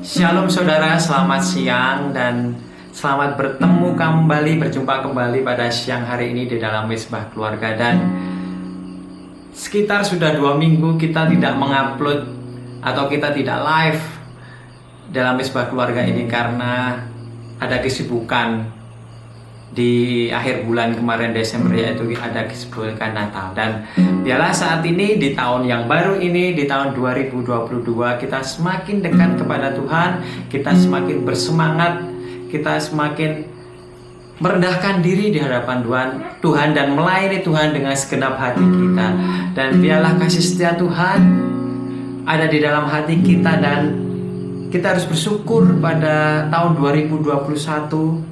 Shalom saudara, selamat siang dan selamat berjumpa kembali pada siang hari ini di dalam Misbah Keluarga. Dan sekitar sudah 2 minggu kita tidak mengupload atau kita tidak live dalam Misbah Keluarga ini karena ada kesibukan di akhir bulan kemarin Desember, yaitu ada kesibukan Natal. Dan biarlah saat ini di tahun yang baru ini, di tahun 2022, kita semakin dekat kepada Tuhan, kita semakin bersemangat, kita semakin merendahkan diri di hadapan Tuhan dan melayani Tuhan dengan segenap hati kita. Dan biarlah kasih setia Tuhan ada di dalam hati kita, dan kita harus bersyukur pada tahun 2021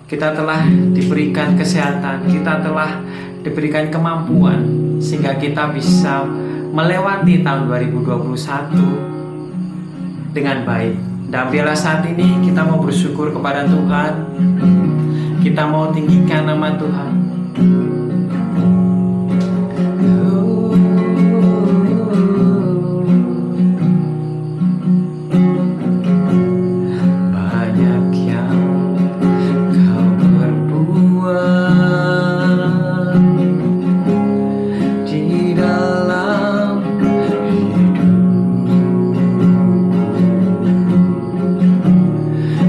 kita telah diberikan kesehatan, kita telah diberikan kemampuan sehingga kita bisa melewati tahun 2021 dengan baik. Dan biarlah saat ini kita mau bersyukur kepada Tuhan, kita mau tinggikan nama Tuhan.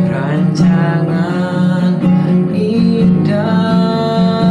Rancangan indah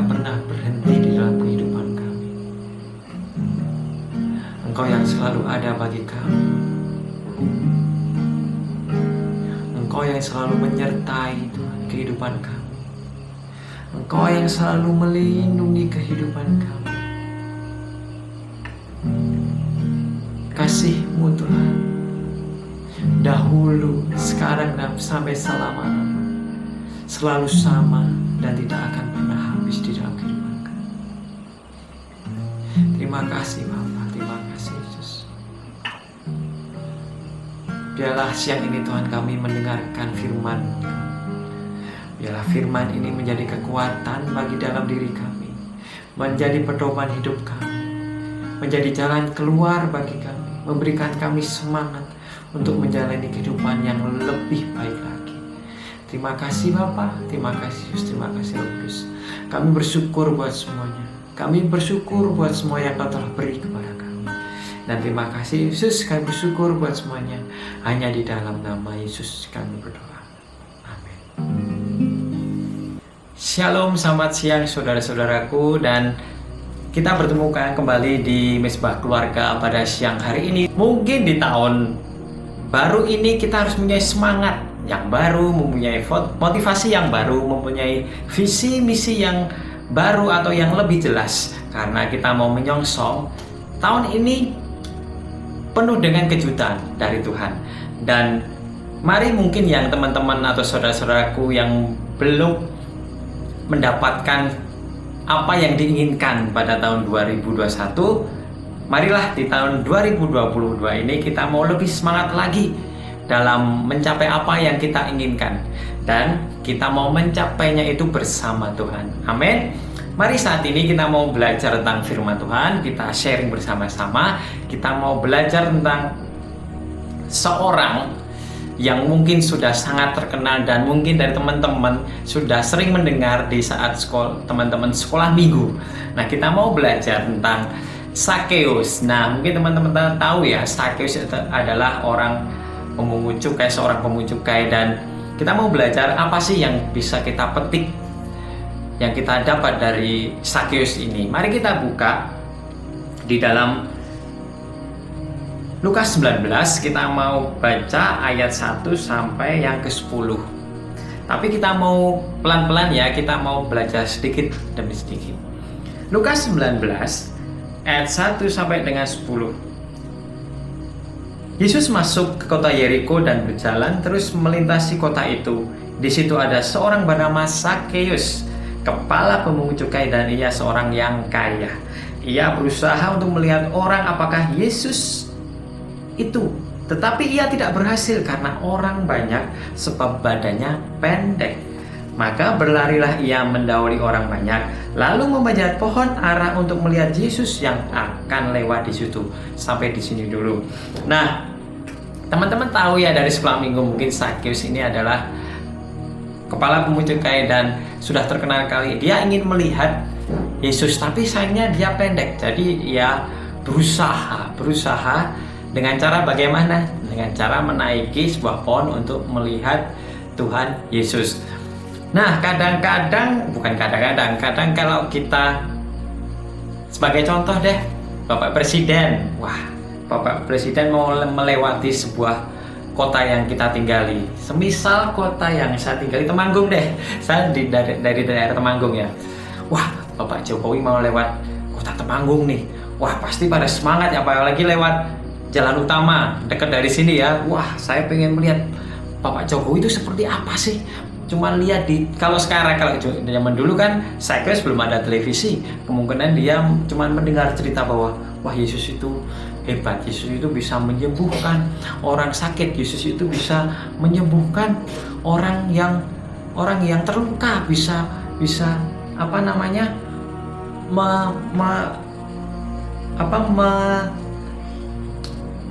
pernah berhenti di dalam kehidupan kami. Engkau yang selalu ada bagi kami. Engkau yang selalu menyertai Tuhan kehidupan kami. Engkau yang selalu melindungi kehidupan kami. Kasih-Mu Tuhan, dahulu, sekarang, dan sampai selama-lamanya, selalu sama dan tidak akan pernah habis di dalam kehidupan kami. Terima kasih Bapa, terima kasih Yesus. Biarlah siang ini Tuhan kami mendengarkan firman. Biarlah firman ini menjadi kekuatan bagi dalam diri kami, menjadi pedoman hidup kami, menjadi jalan keluar bagi kami, memberikan kami semangat untuk menjalani kehidupan yang lebih baik lagi. Terima kasih Bapa, terima kasih Yesus, terima kasih Roh Kudus. Kami bersyukur buat semuanya. Kami bersyukur buat semua yang Kau telah beri kepada kami. Dan terima kasih Yesus, kami bersyukur buat semuanya. Hanya di dalam nama Yesus kami berdoa. Amin. Shalom, selamat siang saudara-saudaraku, dan kita bertemu kembali di Mesbah Keluarga pada siang hari ini. Mungkin di tahun baru ini kita harus mempunyai semangat yang baru, mempunyai motivasi yang baru, mempunyai visi misi yang baru atau yang lebih jelas, karena kita mau menyongsong tahun ini penuh dengan kejutan dari Tuhan. Dan mari mungkin yang teman-teman atau saudara-saudaraku yang belum mendapatkan apa yang diinginkan pada tahun 2021, marilah di tahun 2022 ini kita mau lebih semangat lagi dalam mencapai apa yang kita inginkan, dan kita mau mencapainya itu bersama Tuhan. Amin. Mari saat ini kita mau belajar tentang firman Tuhan, kita sharing bersama-sama. Kita mau belajar tentang seorang yang mungkin sudah sangat terkenal dan mungkin dari teman-teman sudah sering mendengar di saat teman-teman sekolah minggu. Nah, kita mau belajar tentang Sakeus. Nah, mungkin teman-teman tahu ya, Sakeus adalah seorang pemungut cukai, dan kita mau belajar apa sih yang bisa kita petik, yang kita dapat dari Sakeus ini. Mari kita buka di dalam Lukas 19, kita mau baca ayat 1 sampai yang ke-10. Tapi kita mau pelan-pelan ya, kita mau belajar sedikit demi sedikit. Lukas 19 ayat 1 sampai dengan 10. Yesus masuk ke kota Yeriko dan berjalan terus melintasi kota itu. Di situ ada seorang bernama Sakeus, kepala pemungut cukai, dan ia seorang yang kaya. Ia berusaha untuk melihat orang apakah Yesus itu, tetapi ia tidak berhasil karena orang banyak, sebab badannya pendek. Maka berlarilah ia mendahului orang banyak, lalu memanjat pohon ara untuk melihat Yesus yang akan lewat di situ. Sampai di sini dulu. Nah, teman-teman tahu ya, dari sekolah minggu mungkin Sakeus ini adalah kepala pemungut cukai dan sudah terkenal kali. Dia ingin melihat Yesus, tapi sayangnya dia pendek. Jadi ia berusaha dengan cara bagaimana? Dengan cara menaiki sebuah pohon untuk melihat Tuhan Yesus. Nah, kadang kalau kita, sebagai contoh deh, Bapak Presiden, Bapak Presiden mau melewati sebuah kota yang kita tinggali. Semisal kota yang saya tinggali Temanggung deh, saya dari daerah Temanggung ya. Bapak Jokowi mau lewat kota Temanggung nih. Pasti pada semangat ya, apalagi lewat jalan utama dekat dari sini ya. Saya pengen melihat Bapak Jokowi itu seperti apa sih. Cuma lihat kalau zaman dulu kan Sakeus belum ada televisi, kemungkinan dia cuma mendengar cerita bahwa Yesus itu hebat, Yesus itu bisa menyembuhkan orang sakit, Yesus itu bisa menyembuhkan orang yang terluka, bisa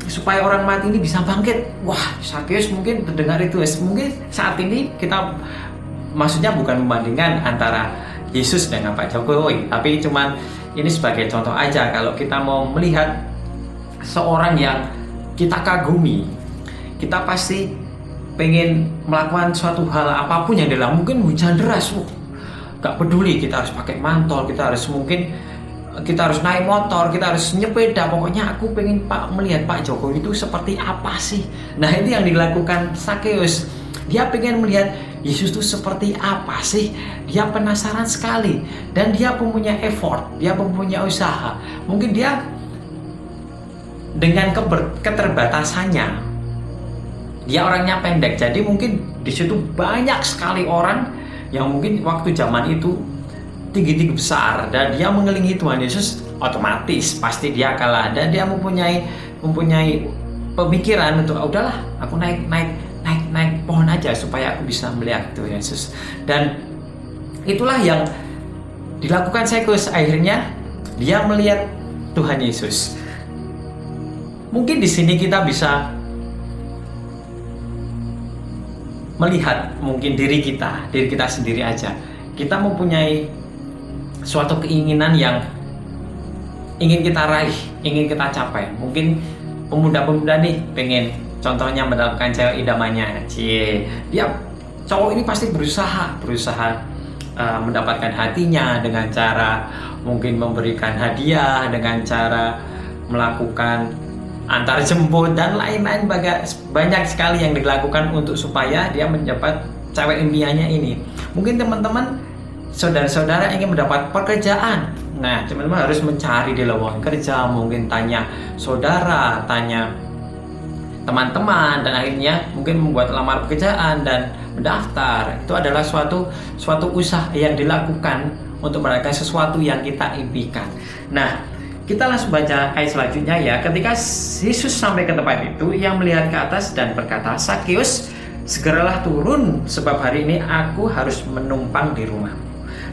supaya orang mati ini bisa bangkit. Sakeus mungkin terdengar itu. Mungkin saat ini kita maksudnya bukan membandingkan antara Yesus dengan Pak Jokowi, tapi cuman ini sebagai contoh aja. Kalau kita mau melihat seorang yang kita kagumi, kita pasti pengen melakukan suatu hal apapun yang dilakukan. Mungkin hujan deras, gak peduli kita harus pakai mantel, kita harus naik motor, kita harus nyepeda, pokoknya aku pengen melihat Pak Jokowi itu seperti apa sih. Nah, itu yang dilakukan Sakeus. Dia pengen melihat Yesus itu seperti apa sih. Dia penasaran sekali, dan dia mempunyai effort, dia mempunyai usaha. Mungkin dia dengan keterbatasannya, dia orangnya pendek, jadi mungkin di situ banyak sekali orang yang mungkin waktu zaman itu tinggi-tinggi besar, dan dia mengelilingi Tuhan Yesus, otomatis pasti dia kalah. Dan dia mempunyai pemikiran untuk udahlah, aku naik pohon aja supaya aku bisa melihat Tuhan Yesus. Dan itulah yang dilakukan Sakeus. Akhirnya dia melihat Tuhan Yesus. Mungkin di sini kita bisa melihat mungkin diri kita sendiri aja. Kita mempunyai suatu keinginan yang ingin kita raih, ingin kita capai. Mungkin pemuda-pemuda nih pengen contohnya mendapatkan cewek idamannya. Dia cowok ini pasti berusaha mendapatkan hatinya dengan cara mungkin memberikan hadiah, dengan cara melakukan antar jemput dan lain-lain. Banyak sekali yang dilakukan untuk supaya dia mendapat cewek impiannya ini. Mungkin teman-teman, saudara-saudara ingin mendapat pekerjaan. Nah, teman-teman harus mencari di lowongan kerja, mungkin tanya saudara, tanya teman-teman, dan akhirnya mungkin membuat lamar pekerjaan dan mendaftar. Itu adalah suatu usaha yang dilakukan untuk mendapatkan sesuatu yang kita impikan. Nah, kita langsung baca ayat selanjutnya ya. Ketika Yesus sampai ke tempat itu, ia melihat ke atas dan berkata, "Sakeus, segeralah turun, sebab hari ini aku harus menumpang di rumahmu."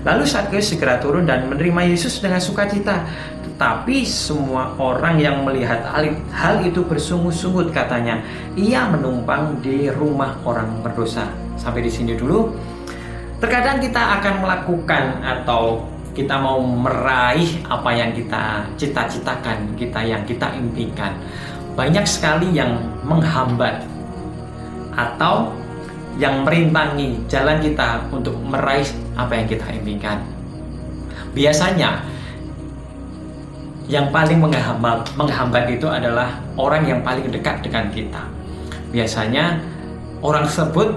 Lalu Sakeus segera turun dan menerima Yesus dengan sukacita. Tetapi semua orang yang melihat hal itu bersungut-sungut, katanya, "Ia menumpang di rumah orang berdosa." Sampai di sini dulu. Terkadang kita akan melakukan atau kita mau meraih apa yang kita cita-citakan, yang kita impikan. Banyak sekali yang menghambat atau yang merintangi jalan kita untuk meraih apa yang kita impikan. Biasanya yang paling menghambat itu adalah orang yang paling dekat dengan kita. Biasanya orang tersebut,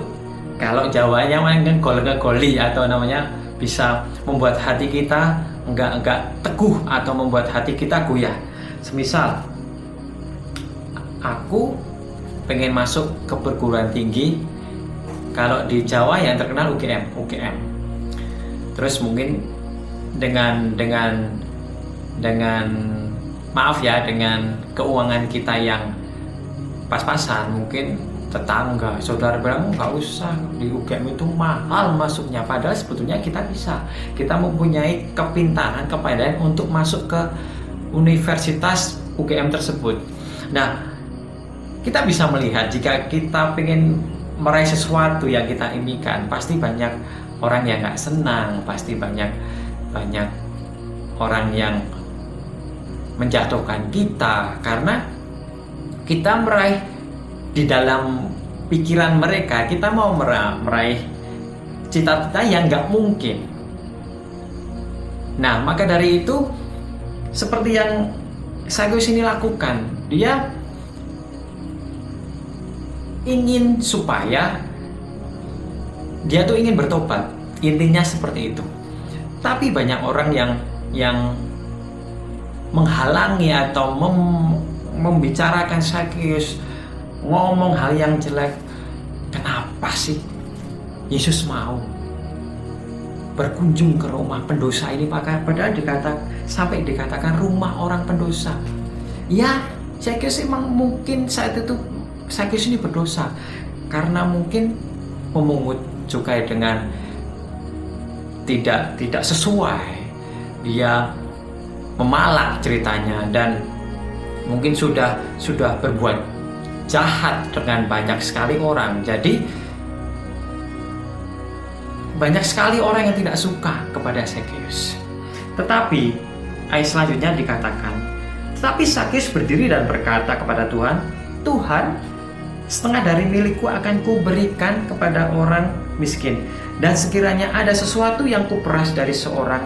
kalau Jawanya mungkin gol-goli atau namanya bisa membuat hati kita enggak teguh atau membuat hati kita goyah. Semisal aku pengen masuk ke perguruan tinggi, kalau di Jawa yang terkenal UGM. Terus mungkin dengan maaf ya, dengan keuangan kita yang pas-pasan, mungkin tetangga, saudara bilang nggak usah, di UGM itu mahal masuknya. Padahal sebetulnya kita mempunyai kepintaran, kepandaian untuk masuk ke universitas UGM tersebut. Nah, kita bisa melihat jika kita pengen meraih sesuatu yang kita impikan, pasti banyak orang yang nggak senang, pasti banyak orang yang menjatuhkan kita karena kita meraih di dalam pikiran mereka, kita mau meraih cita-cita yang nggak mungkin. Nah, maka dari itu seperti yang Sakeus ini lakukan, dia ingin supaya dia tuh ingin bertobat, intinya seperti itu. Tapi banyak orang yang menghalangi atau membicarakan Sakeus, ngomong hal yang jelek. Kenapa sih Yesus mau berkunjung ke rumah pendosa ini? Padahal sampai dikatakan rumah orang pendosa. Ya, Sakeus emang mungkin saat itu Sakeus ini berdosa karena mungkin memungut cukai dengan tidak sesuai. Dia memalak ceritanya dan mungkin sudah berbuat jahat dengan banyak sekali orang. Jadi banyak sekali orang yang tidak suka kepada Sakeus. Tetapi ayat selanjutnya dikatakan, tetapi Sakeus berdiri dan berkata kepada Tuhan, "Tuhan, setengah dari milikku akan kuberikan kepada orang miskin. Dan sekiranya ada sesuatu yang kuperas dari seorang,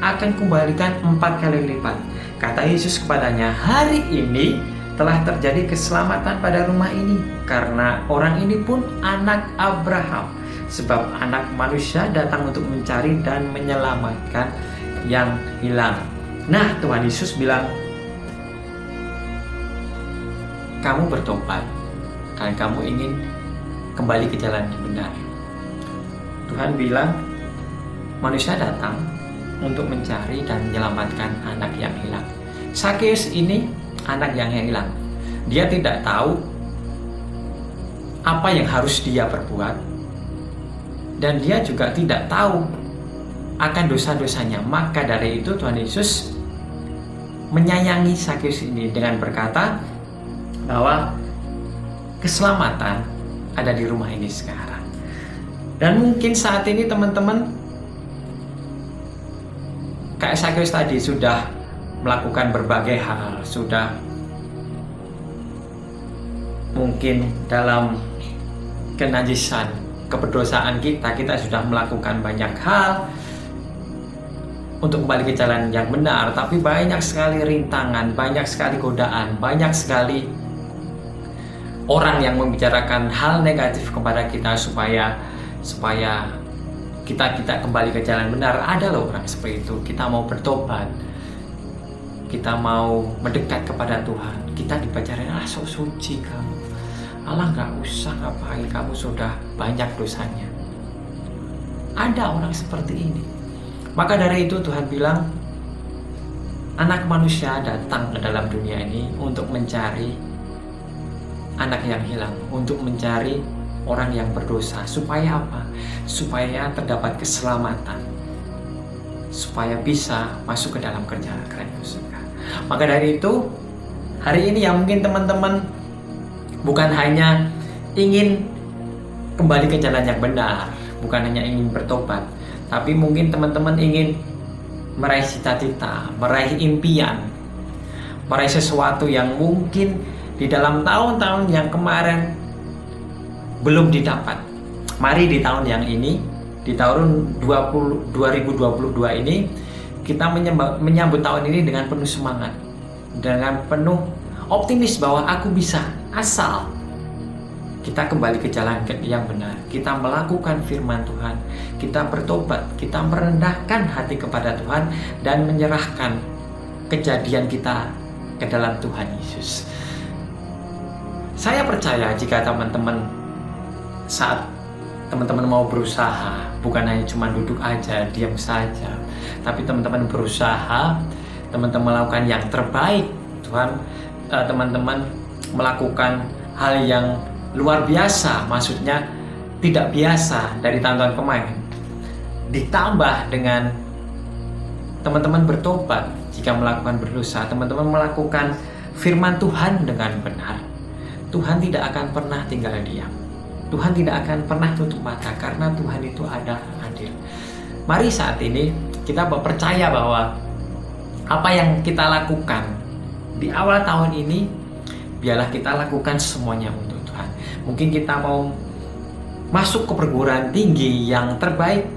akan kembalikan 4 kali lipat. Kata Yesus kepadanya, hari ini telah terjadi keselamatan pada rumah ini, karena orang ini pun anak Abraham. Sebab anak manusia datang untuk mencari dan menyelamatkan yang hilang. Nah, Tuhan Yesus bilang, kamu bertobat dan kamu ingin kembali ke jalan yang benar. Tuhan bilang, manusia datang untuk mencari dan menyelamatkan anak yang hilang. Sakeus ini anak yang hilang. Dia tidak tahu apa yang harus dia perbuat, dan dia juga tidak tahu akan dosa-dosanya. Maka dari itu Tuhan Yesus menyayangi Sakeus ini dengan berkata bahwa keselamatan ada di rumah ini sekarang. Dan mungkin saat ini teman-teman kayak Sakeus tadi sudah melakukan berbagai hal, sudah mungkin dalam kenajisan, keberdosaan kita sudah melakukan banyak hal untuk kembali ke jalan yang benar, tapi banyak sekali rintangan, banyak sekali godaan, banyak sekali orang yang membicarakan hal negatif kepada kita supaya kita kembali ke jalan benar. Ada loh orang seperti itu. Kita mau bertobat, kita mau mendekat kepada Tuhan, kita dibacarin, sok suci kamu, Allah nggak usah ngapain, kamu sudah banyak dosanya. Ada orang seperti ini. Maka dari itu Tuhan bilang, anak manusia datang ke dalam dunia ini untuk mencari anak yang hilang, untuk mencari orang yang berdosa. Supaya apa? Supaya terdapat keselamatan, supaya bisa masuk ke dalam kerajaan surga. Maka dari itu, hari ini yang mungkin teman-teman bukan hanya ingin kembali ke jalan yang benar, bukan hanya ingin bertobat, tapi mungkin teman-teman ingin meraih cita-cita, meraih impian, meraih sesuatu yang mungkin di dalam tahun-tahun yang kemarin belum didapat. Mari di tahun yang ini, di tahun 2022 ini, kita menyambut tahun ini dengan penuh semangat, dengan penuh optimis bahwa aku bisa, asal kita kembali ke jalan yang benar, kita melakukan firman Tuhan, kita bertobat, kita merendahkan hati kepada Tuhan, dan menyerahkan kejadian kita ke dalam Tuhan Yesus. Saya percaya jika teman-teman saat teman-teman mau berusaha, bukan hanya cuma duduk aja, diam saja, tapi teman-teman berusaha, teman-teman melakukan yang terbaik, teman-teman melakukan hal yang luar biasa, maksudnya tidak biasa dari tahun-tahun kemarin, ditambah dengan teman-teman bertobat. Jika melakukan berdosa, teman-teman melakukan firman Tuhan dengan benar, Tuhan tidak akan pernah tinggal diam. Tuhan tidak akan pernah tutup mata, karena Tuhan itu ada adil. Mari saat ini kita percaya bahwa apa yang kita lakukan di awal tahun ini, biarlah kita lakukan semuanya untuk Tuhan. Mungkin kita mau masuk ke perguruan tinggi yang terbaik,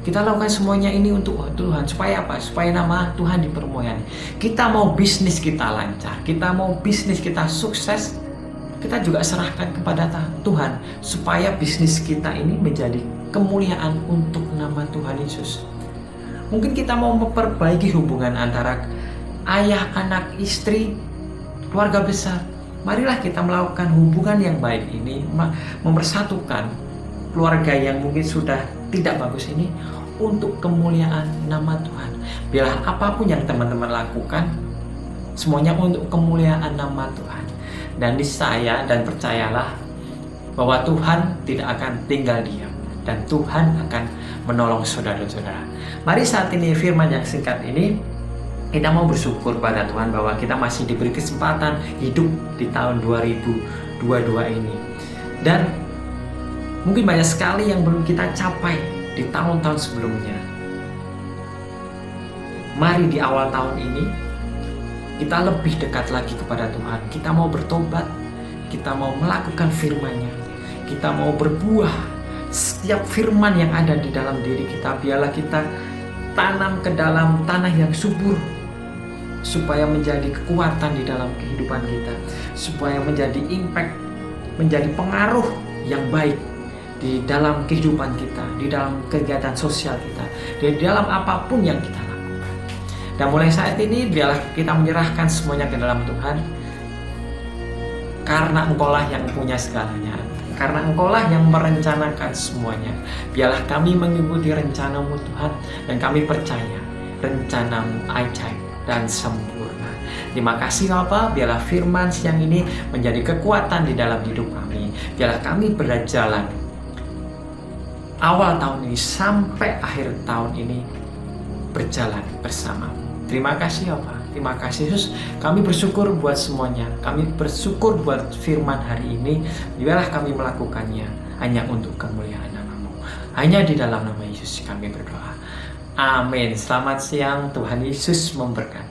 kita lakukan semuanya ini untuk Tuhan. Supaya apa? Supaya nama Tuhan dipermuliakan. Kita mau bisnis kita lancar, kita mau bisnis kita sukses, kita juga serahkan kepada Tuhan, supaya bisnis kita ini menjadi kemuliaan untuk nama Tuhan Yesus. Mungkin kita mau memperbaiki hubungan antara ayah, anak, istri, keluarga besar. Marilah kita melakukan hubungan yang baik ini, mempersatukan keluarga yang mungkin sudah tidak bagus ini untuk kemuliaan nama Tuhan. Biarlah apapun yang teman-teman lakukan, semuanya untuk kemuliaan nama Tuhan. Dan niscaya dan percayalah bahwa Tuhan tidak akan tinggal diam, dan Tuhan akan menolong saudara-saudara. Mari saat ini firman yang singkat ini, kita mau bersyukur pada Tuhan bahwa kita masih diberi kesempatan hidup di tahun 2022 ini. Dan mungkin banyak sekali yang belum kita capai di tahun-tahun sebelumnya. Mari di awal tahun ini kita lebih dekat lagi kepada Tuhan. Kita mau bertobat, kita mau melakukan firman-Nya, kita mau berbuah Setiap firman yang ada di dalam diri kita, biarlah kita tanam ke dalam tanah yang subur, supaya menjadi kekuatan di dalam kehidupan kita, supaya menjadi impact, menjadi pengaruh yang baik di dalam kehidupan kita, di dalam kegiatan sosial kita, di dalam apapun yang kita lakukan. Dan mulai saat ini biarlah kita menyerahkan semuanya ke dalam Tuhan, karena Engkaulah yang punya segalanya, karena Engkaulah yang merencanakan semuanya. Biarlah kami mengikuti rencana-Mu Tuhan, dan kami percaya rencana-Mu ajaib dan sempurna. Terima kasih Bapa, biarlah firman siang ini menjadi kekuatan di dalam hidup kami. Biarlah kami berjalan awal tahun ini sampai akhir tahun ini berjalan bersama. Terima kasih Bapa, terima kasih Yesus. Kami bersyukur buat semuanya. Kami bersyukur buat firman hari ini. Biarlah kami melakukannya hanya untuk kemuliaan nama-Mu. Hanya di dalam nama Yesus kami berdoa. Amin. Selamat siang, Tuhan Yesus memberkati.